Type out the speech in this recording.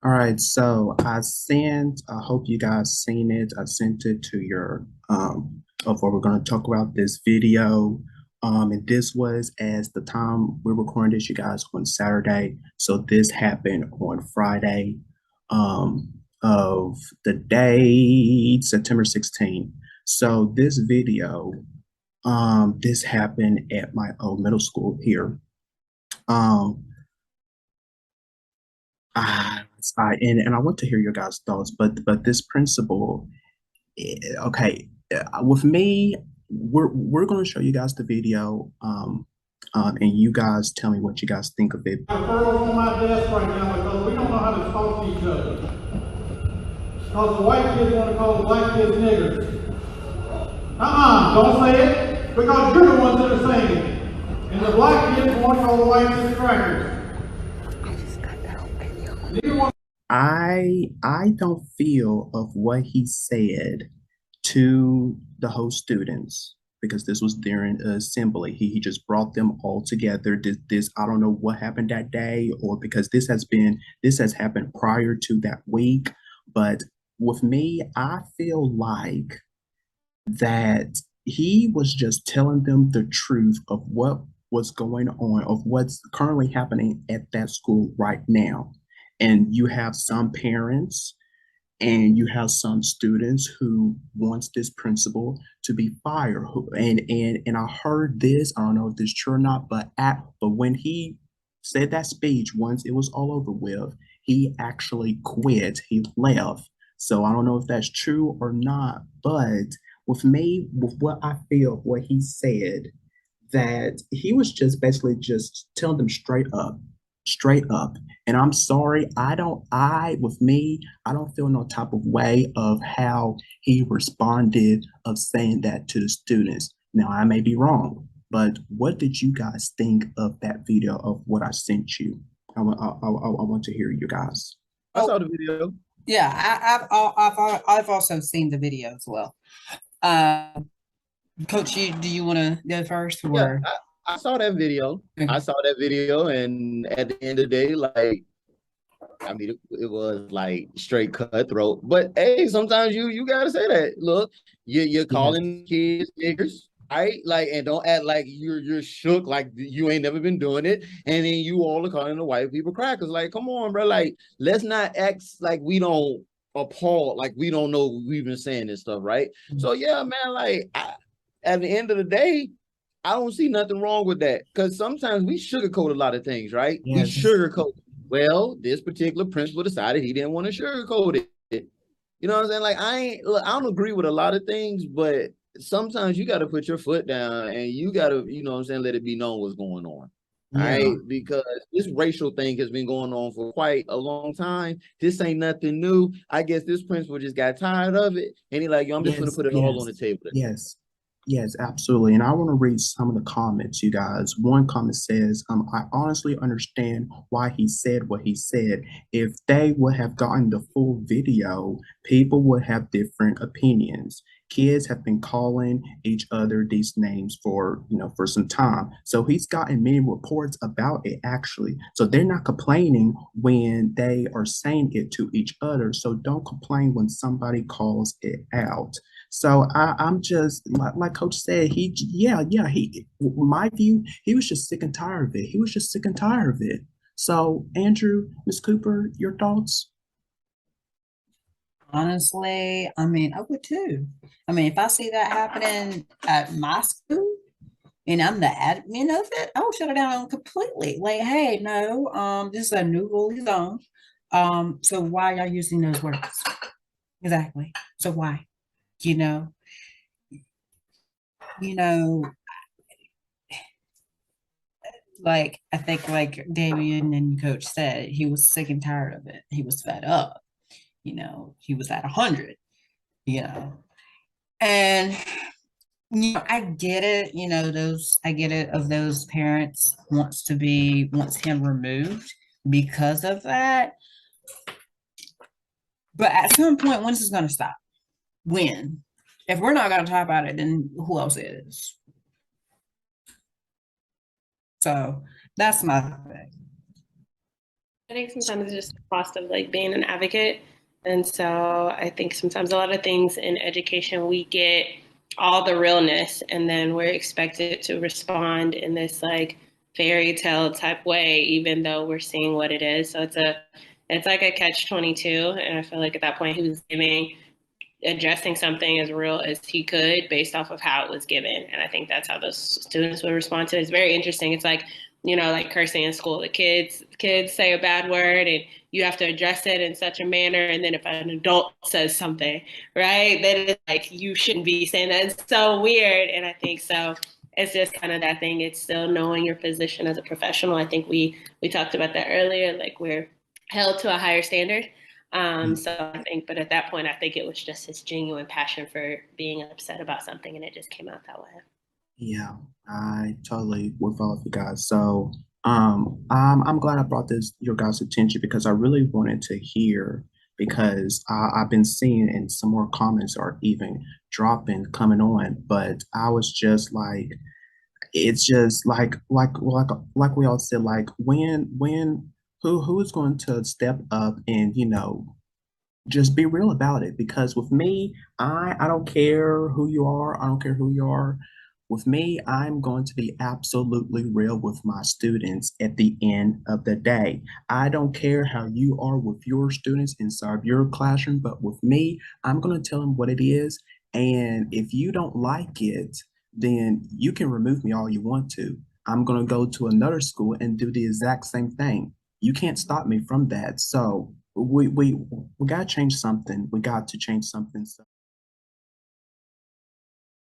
All right, so I hope you guys seen it. I sent it to your of what we're going to talk about this video. And this was as the time we're recording this, you guys, on Saturday. So this happened on Friday of the day September 16th. So this video, this happened at my old middle school here. Um, Ah, and I want to hear your guys' thoughts, but this principle, okay, with me, we're going to show you guys the video, and you guys tell me what you guys think of it. Referrals on my desk right now because we don't know how to talk to each other. Because the white kids want to call the black kids niggers. Don't say it because you're the ones that are saying it. And the black kids want to call the white kids crackers. Neither one. I don't feel of what he said to the host students because this was during assembly. He just brought them all together. This I don't know what happened that day or because this has happened prior to that week. But with me, I feel like that he was just telling them the truth of what was going on, of what's currently happening at that school right now. And you have some parents and you have some students who wants this principal to be fired. And I heard this, I don't know if this is true or not, but when he said that speech, once it was all over with, he actually quit. He left. So I don't know if that's true or not, but with me, with what I feel, what he said, that he was just basically just telling them straight up. And I'm sorry, with me, I don't feel no type of way of how he responded of saying that to the students. Now, I may be wrong, but what did you guys think of that video of what I sent you? I want to hear you guys. I Oh, saw the video. yeah, I've also seen the video as well. Uh, Coach, do you want to go first Yeah, or? I saw that video. I Okay. saw that video, and at the end of the day, like, I mean, it was like straight cutthroat. But hey, sometimes you gotta say that. Look, you're Yes, calling kids niggers, right? Like, and don't act like you're shook, like you ain't never been doing it, and then you all are calling the white people crackers. Like, come on, bro. Like, let's not act like we don't appalled, like we don't know we've been saying this stuff, right? So yeah, man. Like, at the end of the day, I don't see nothing wrong with that because sometimes we sugarcoat a lot of things, right? We yes, sugarcoat. Well, this particular principal decided he didn't want to sugarcoat it. You know what I'm saying? Like, I don't agree with a lot of things, but sometimes you got to put your foot down and you got to, you know what I'm saying, let it be known what's going on. All yeah, right, because this racial thing has been going on for quite a long time. This ain't nothing new. I guess this principal just got tired of it, and he like, yo, I'm just gonna yes, put it all on the yes, table. yes. Yes, absolutely. And I want to read some of the comments, you guys. One comment says, I honestly understand why he said what he said. If they would have gotten the full video, people would have different opinions. Kids have been calling each other these names for, for some time. So he's gotten many reports about it actually. So they're not complaining when they are saying it to each other. So don't complain when somebody calls it out. So I'm just like Coach said, my view, he was just sick and tired of it. He was just sick and tired of it. So Andrew, Miss Cooper, your thoughts? Honestly, I mean, I would too. I mean, if I see that happening at my school and I'm the admin of it, I will shut it down completely. Like, hey, no, this is a new rule of zone. So why are you using those words? Exactly. So why? You know, you know, like I think like Damian and Coach said, he was sick and tired of it. He was fed up. He was at 100. You know, and I get it. I get it. Of those parents wants him removed because of that. But at some point, when is this going to stop? When? If we're not going to talk about it, then who else is? So that's my thing. I think sometimes it's just the cost of like being an advocate. And so I think sometimes a lot of things in education, we get all the realness and then we're expected to respond in this like fairy tale type way, even though we're seeing what it is. So it's like a catch 22. And I feel like at that point he was giving addressing something as real as he could based off of how it was given. And I think that's how those students would respond to it. It's very interesting. It's like, you know, like cursing in school. The kids say a bad word and you have to address it in such a manner. And then if an adult says something, right, then it's like you shouldn't be saying that. It's so weird. And I think so it's just kind of that thing. It's still knowing your position as a professional. I think we talked about that earlier. Like we're held to a higher standard. So I think, but at that point, I think it was just his genuine passion for being upset about something, and it just came out that way. Yeah, I totally would follow you guys. So, I'm glad I brought this your guys' attention because I really wanted to hear because I've been seeing and some more comments are even dropping coming on, but I was just like, it's just like we all said, like when who is going to step up and just be real about it because with me, I don't care who you are. I don't care who you are. With me, I'm going to be absolutely real with my students at the end of the day. I don't care how you are with your students inside your classroom, but with me, I'm going to tell them what it is. And if you don't like it, then you can remove me all you want to. I'm going to go to another school and do the exact same thing. You can't stop me from that. So we got to change something. We got to change something. So